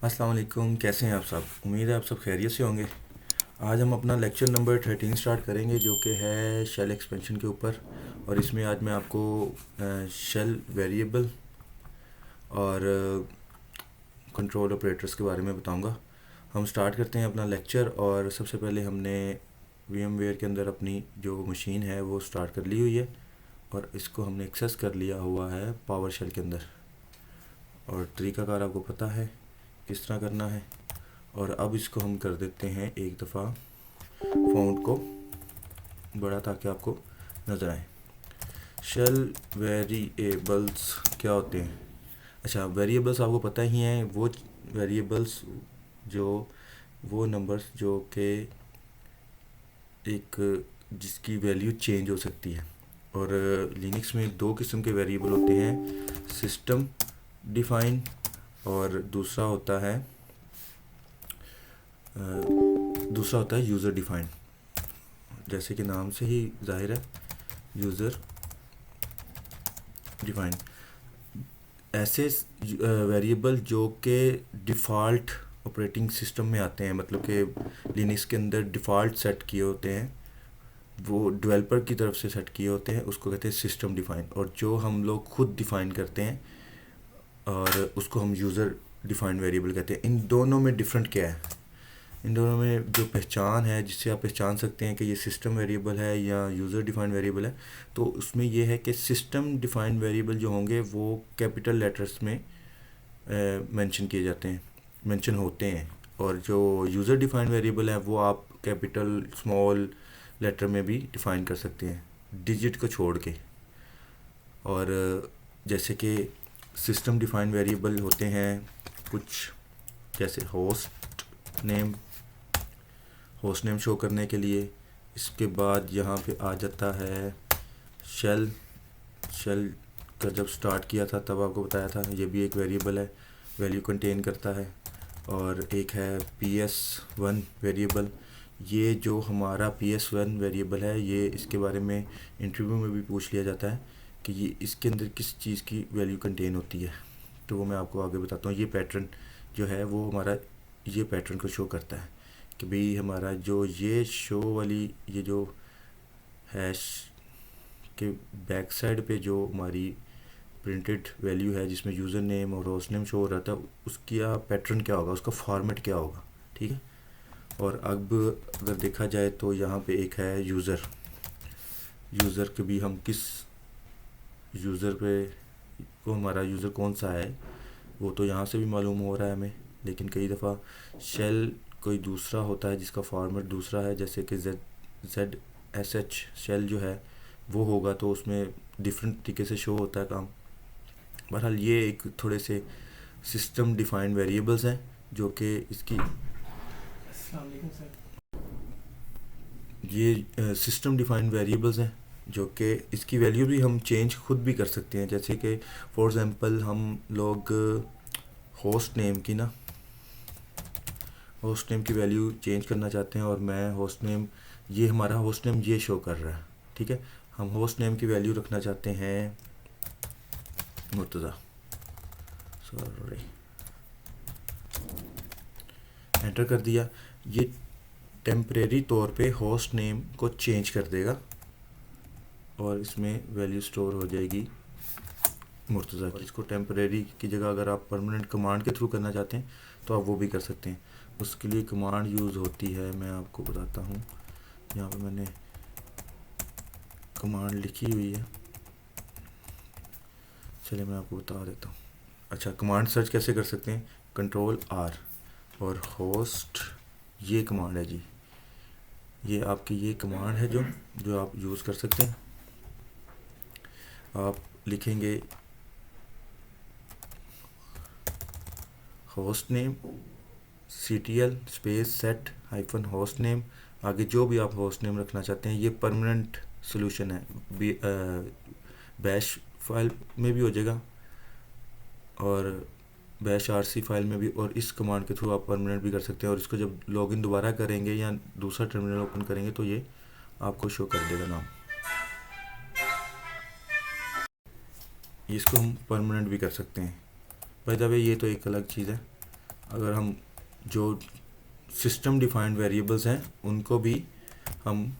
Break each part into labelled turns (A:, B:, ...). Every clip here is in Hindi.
A: अस्सलाम वालेकुम। कैसे हैं आप सब? उम्मीद है आप सब खैरियत से होंगे। आज हम अपना लेक्चर नंबर 13 स्टार्ट करेंगे, जो कि है शेल एक्सपेंशन के ऊपर। और इसमें आज मैं आपको शेल वेरिएबल और कंट्रोल ऑपरेटर्स के बारे में बताऊंगा। हम स्टार्ट करते हैं अपना लेक्चर। और सबसे पहले हमने VMware के अंदर अपनी जो मशीन है वो स्टार्ट कर ली हुई है, और इसको हमने एक्सेस कर लिया हुआ है पावर शेल के अंदर। और तरीकाकार आपको पता है किस तरह करना है। और अब इसको हम कर देते हैं एक दफ़ा फ़ॉन्ट को बड़ा, ताकि आपको नज़र आए। शेल वेरिएबल्स क्या होते हैं? अच्छा, वेरिएबल्स आपको पता ही हैं। वो वेरिएबल्स जो वो नंबर्स जो कि एक जिसकी वैल्यू चेंज हो सकती है। और लिनक्स में दो किस्म के वेरिएबल होते हैं, सिस्टम डिफाइन और दूसरा होता है यूज़र डिफाइंड। जैसे कि नाम से ही जाहिर है, यूज़र डिफाइंड ऐसे वेरिएबल जो कि डिफ़ॉल्ट ऑपरेटिंग सिस्टम में आते हैं, मतलब कि लिनक्स के अंदर डिफ़ॉल्ट सेट किए होते हैं, वो डेवलपर की तरफ से सेट किए होते हैं, उसको कहते हैं सिस्टम डिफाइन। और जो हम लोग खुद डिफ़ाइन करते हैं, और उसको हम यूज़र डिफाइंड वेरिएबल कहते हैं। इन दोनों में डिफरेंट क्या है? इन दोनों में जो पहचान है, जिससे आप पहचान सकते हैं कि ये सिस्टम वेरिएबल है या यूज़र डिफाइंड वेरिएबल है, तो उसमें ये है कि सिस्टम डिफाइंड वेरिएबल जो होंगे वो कैपिटल लेटर्स में मेंशन किए जाते हैं, मेंशन होते हैं। और जो यूज़र डिफाइंड वेरिएबल है वो आप कैपिटल स्मॉल लेटर में भी डिफाइन कर सकते हैं, डिजिट को छोड़ के। और जैसे कि सिस्टम डिफाइंड वेरिएबल होते हैं कुछ, जैसे होस्ट नेम शो करने के लिए। इसके बाद यहाँ पे आ जाता है शेल। शेल का जब स्टार्ट किया था तब आपको बताया था, ये भी एक वेरिएबल है, वैल्यू कंटेन करता है। और एक है PS1 वेरिएबल। ये जो हमारा PS1 वेरिएबल है, ये इसके बारे में इंटरव्यू में भी पूछ लिया जाता है कि ये इसके अंदर किस चीज़ की वैल्यू कंटेन होती है। तो वो मैं आपको आगे बताता हूँ। ये पैटर्न जो है वो हमारा ये पैटर्न को शो करता है कि भाई हमारा जो ये शो वाली ये जो हैश के बैक साइड पे जो हमारी प्रिंटेड वैल्यू है, जिसमें यूज़र नेम और होस्ट नेम शो हो रहा था, उसका पैटर्न क्या होगा, उसका फॉर्मेट क्या होगा। ठीक है। और अब अगर देखा जाए तो यहाँ पे एक है यूज़र के भी हम किस यूज़र पे को हमारा यूज़र कौन सा है वो तो यहाँ से भी मालूम हो रहा है हमें। लेकिन कई दफ़ा शेल कोई दूसरा होता है जिसका फॉर्मेट दूसरा है, जैसे कि ZSH शेल जो है वो होगा, तो उसमें डिफरेंट तरीके से शो होता है काम। बहरहाल ये एक थोड़े से सिस्टम डिफाइंड वेरिएबल्स हैं जो कि इसकी
B: अस्सलाम वालेकुम सर।
A: ये सिस्टम डिफाइंड वेरिएबल्स हैं जो कि इसकी वैल्यू भी हम चेंज खुद भी कर सकते हैं। जैसे कि फॉर एग्ज़ाम्पल हम लोग होस्ट नेम की ना होस्ट नेम की वैल्यू चेंज करना चाहते हैं, और मैं होस्ट नेम, ये हमारा होस्ट नेम ये शो कर रहा है। ठीक है। हम होस्ट नेम की वैल्यू रखना चाहते हैं मुर्तज़ा, सॉरी, एंटर कर दिया। ये टेम्परेरी तौर पे होस्ट नेम को चेंज कर देगा और इसमें वैल्यू स्टोर हो जाएगी मुर्तज़ा की। इसको टेम्परेरी की जगह अगर आप परमानेंट कमांड के थ्रू करना चाहते हैं तो आप वो भी कर सकते हैं। उसके लिए कमांड यूज़ होती है, मैं आपको बताता हूँ। यहाँ पे मैंने कमांड लिखी हुई है, चलिए मैं आपको बता देता हूँ। अच्छा, कमांड सर्च कैसे कर सकते हैं? Ctrl+R और होस्ट, ये कमांड है जी, ये आपकी ये कमांड है जो जो आप यूज़ कर सकते हैं। आप लिखेंगे host name CTL space set hyphen host name, आगे जो भी आप होस्ट नेम रखना चाहते हैं। ये परमानेंट सोल्यूशन है, बैश फाइल में भी हो जाएगा और बैश RC फाइल में भी, और इस कमांड के थ्रू आप परमानेंट भी कर सकते हैं। और इसको जब लॉगिन दोबारा करेंगे या दूसरा टर्मिनल ओपन करेंगे तो ये आपको शो कर देगा नाम। इसको हम परमानेंट भी कर सकते हैं। बाय द वे ये तो एक अलग चीज़ है, अगर हम जो सिस्टम डिफाइंड वेरिएबल्स हैं उनको भी हम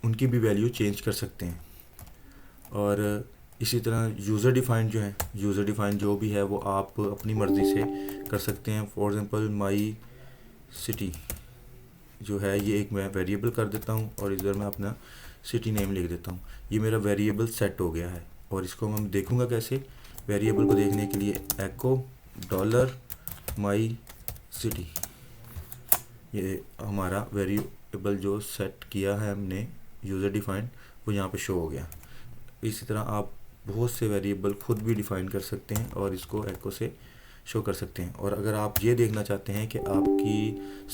A: उनकी भी वैल्यू चेंज कर सकते हैं। और इसी तरह यूज़र डिफाइंड जो है, यूज़र डिफाइंड जो भी है वो आप अपनी मर्ज़ी से कर सकते हैं। फॉर एग्ज़ाम्पल माई सिटी जो है ये एक मैं वेरिएबल कर देता हूँ और इधर मैं अपना सिटी नेम लिख देता हूँ। ये मेरा वेरिएबल सेट हो गया है। और इसको मैं देखूँगा कैसे, वेरिएबल को देखने के लिए एको डॉलर माई सिटी, ये हमारा वेरिएबल जो सेट किया है हमने यूज़र डिफाइंड वो यहाँ पे शो हो गया। इसी तरह आप बहुत से वेरिएबल खुद भी डिफ़ाइन कर सकते हैं और इसको एको से शो कर सकते हैं। और अगर आप ये देखना चाहते हैं कि आपके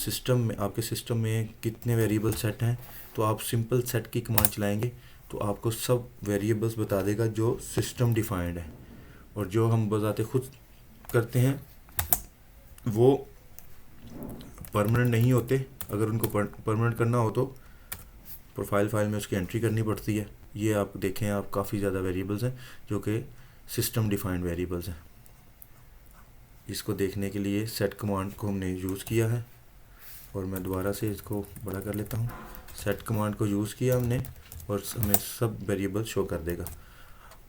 A: सिस्टम में कितने वेरिएबल सेट हैं, तो आप सिंपल सेट की कमांड चलाएंगे तो आपको सब वेरिएबल्स बता देगा जो सिस्टम डिफाइंड है। और जो हम बजाते खुद करते हैं वो परमानेंट नहीं होते। अगर उनको परमानेंट करना हो तो प्रोफाइल फाइल में उसकी एंट्री करनी पड़ती है। ये आप देखें, आप काफ़ी ज़्यादा वेरिएबल्स हैं जो कि सिस्टम डिफाइंड वेरिएबल्स हैं। इसको देखने के लिए सेट कमांड को हमने यूज़ किया है और मैं दोबारा से इसको बड़ा कर लेता हूँ। सेट कमांड को यूज़ किया हमने और हमें सब वेरिएबल शो कर देगा।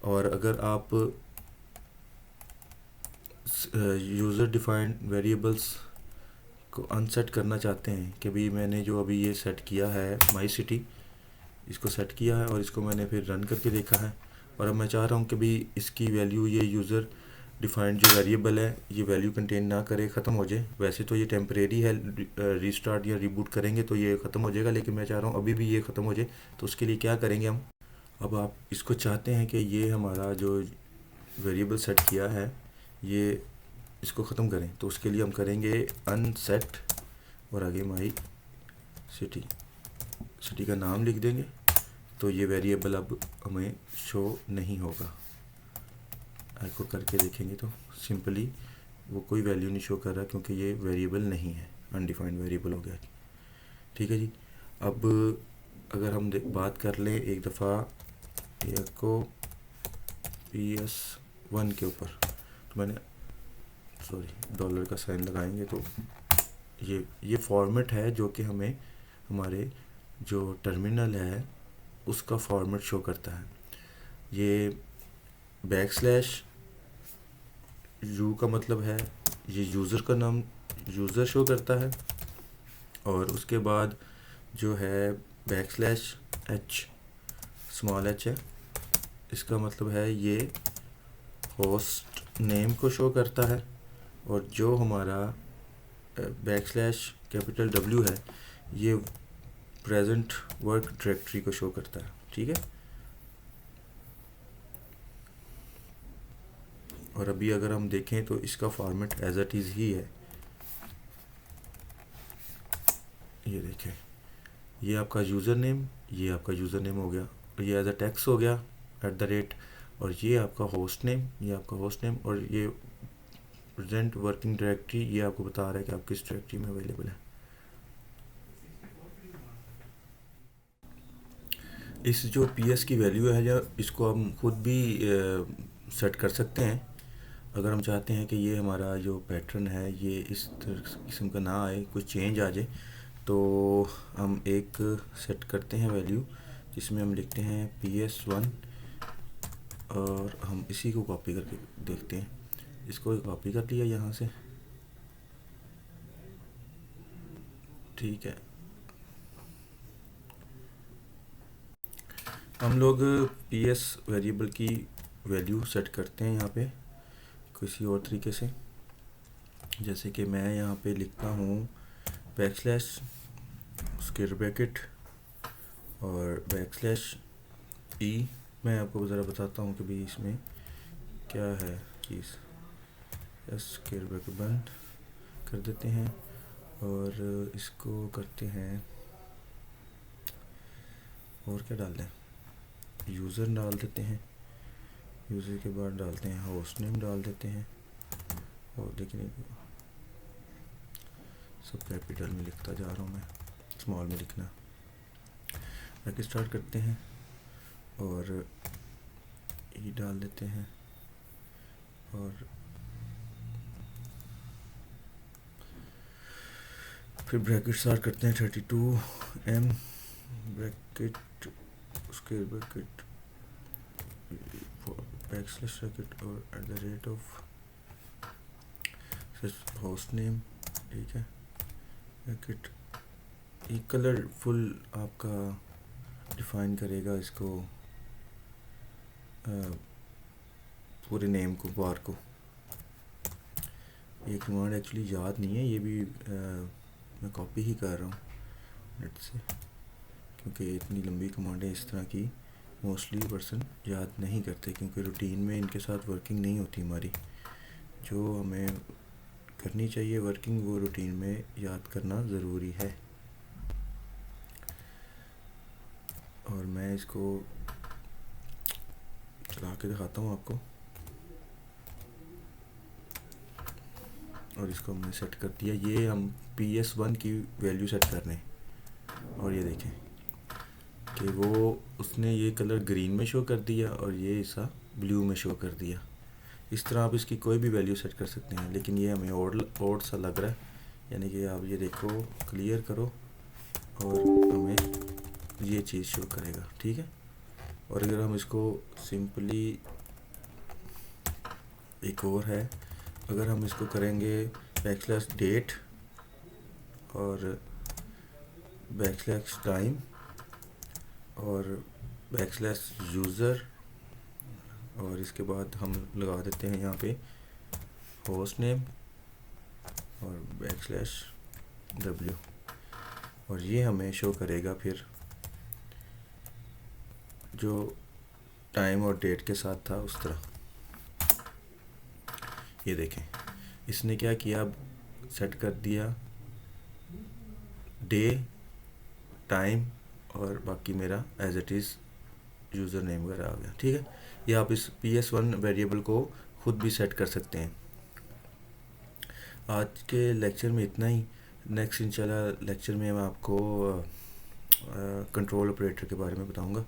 A: और अगर आप यूज़र डिफाइंड वेरिएबल्स को अनसेट करना चाहते हैं कि भाई मैंने जो अभी ये सेट किया है माई सिटी, इसको सेट किया है और इसको मैंने फिर रन करके देखा है और अब मैं चाह रहा हूँ कि भाई इसकी वैल्यू, ये यूज़र डिफाइंड जो वेरिएबल है ये वैल्यू कंटेन ना करे, ख़त्म हो जाए। वैसे तो ये टेम्परेरी है, रीस्टार्ट या रिबूट करेंगे तो ये ख़त्म हो जाएगा, लेकिन मैं चाह रहा हूँ अभी भी ये ख़त्म हो जाए। तो उसके लिए क्या करेंगे हम, अब आप इसको चाहते हैं कि ये हमारा जो वेरिएबल सेट किया है ये इसको ख़त्म करें, तो उसके लिए हम करेंगे अनसेट और आगे माई सिटी, सिटी का नाम लिख देंगे तो ये वेरिएबल अब हमें शो नहीं होगा। एको करके देखेंगे तो सिंपली वो कोई वैल्यू नहीं शो कर रहा क्योंकि ये वेरिएबल नहीं है, अनडिफाइंड वेरिएबल हो गया। ठीक है जी। अब अगर हम बात कर लें एक दफ़ा एको PS1 के ऊपर, तो मैंने डॉलर का साइन लगाएंगे तो ये फॉर्मेट है जो कि हमें हमारे जो टर्मिनल है उसका फॉर्मेट शो करता है। ये बैकस्लैश यू का मतलब है ये यूज़र का नाम, यूज़र शो करता है। और उसके बाद जो है बैकस्लैश एच, स्मॉल एच है, इसका मतलब है ये होस्ट नेम को शो करता है। और जो हमारा बैकस्लैश कैपिटल डब्ल्यू है ये प्रेजेंट वर्क डायरेक्टरी को शो करता है। ठीक है। और अभी अगर हम देखें तो इसका फॉर्मेट एज इट इज़ ही है। ये देखें, ये आपका यूज़र नेम, ये आपका यूज़र नेम हो गया और ये एज अ टेक्स्ट हो गया @ और ये आपका होस्ट नेम, ये आपका होस्ट नेम और ये प्रेजेंट वर्किंग डायरेक्टरी, ये आपको बता रहा है कि आप किस डायरेक्टरी में अवेलेबल है। इस जो PS की वैल्यू है या इसको हम खुद भी सेट कर सकते हैं। अगर हम चाहते हैं कि ये हमारा जो पैटर्न है ये इस किस्म का ना आए, कुछ चेंज आ जाए, तो हम एक सेट करते हैं वैल्यू जिसमें हम लिखते हैं PS1 और हम इसी को कॉपी करके देखते हैं। इसको कॉपी कर लिया यहाँ से, ठीक है। हम लोग PS वेरिएबल की वैल्यू सेट करते हैं यहाँ पे किसी और तरीके से, जैसे कि मैं यहाँ पे लिखता हूँ बैकस्लैश स्क्वायर ब्रैकेट और बैकस्लैश ई। मैं आपको ज़रा बताता हूँ कि भाई इसमें क्या है चीज़। स्क्वायर ब्रैकेट बंद कर देते हैं और इसको करते हैं, और क्या डाल दें, यूज़र डाल देते हैं। यूज़र के बाद डालते हैं होस्ट नेम डाल देते हैं और देखिए सब कैपिटल में लिखता जा रहा हूँ मैं, स्मॉल में लिखना। बैक स्टार्ट करते हैं और ई डाल देते हैं और फिर ब्रैकेट स्टार्ट करते हैं 32 m ब्रैकेट, उसके ब्रैकेट बैक स्लैश ब्रैकेट और at the rate of host name, ठीक है। ब्रैकेट ये कलरफुल आपका डिफाइन करेगा इसको, पूरे नेम को, बार को। ये कमांड एक्चुअली याद नहीं है, ये भी मैं कॉपी ही कर रहा हूँ नेट से, क्योंकि इतनी लंबी कमांडें इस तरह की मोस्टली पर्सन याद नहीं करते, क्योंकि रूटीन में इनके साथ वर्किंग नहीं होती हमारी। जो हमें करनी चाहिए वर्किंग, वो रूटीन में याद करना ज़रूरी है। और मैं इसको चला के दिखाता हूँ आपको। और इसको हमने सेट कर दिया, ये हम PS1 की वैल्यू सेट कर रहे हैं। और ये देखें कि वो उसने ये कलर ग्रीन में शो कर दिया और ये ऐसा ब्लू में शो कर दिया। इस तरह आप इसकी कोई भी वैल्यू सेट कर सकते हैं, लेकिन ये हमें ओड सा लग रहा है, यानी कि आप ये देखो, क्लियर करो और हमें ये चीज़ शो करेगा, ठीक है। और अगर हम इसको सिंपली, एक और है, अगर हम इसको करेंगे बैकस्लैश डेट और बैकस्लैश टाइम और बैकस्लैश यूज़र, और इसके बाद हम लगा देते हैं यहाँ पे होस्ट नेम और बैकस्लैश W, और ये हमें शो करेगा फिर जो टाइम और डेट के साथ था उस तरह। ये देखें, इसने क्या किया, अब सेट कर दिया डे, टाइम और बाकी मेरा as it is user name वगैरह आ गया, ठीक है। ये आप इस PS1 वेरिएबल को खुद भी सेट कर सकते हैं। आज के लेक्चर में इतना ही। नेक्स्ट इंशाल्लाह लेक्चर में मैं आपको कंट्रोल ऑपरेटर के बारे में बताऊंगा।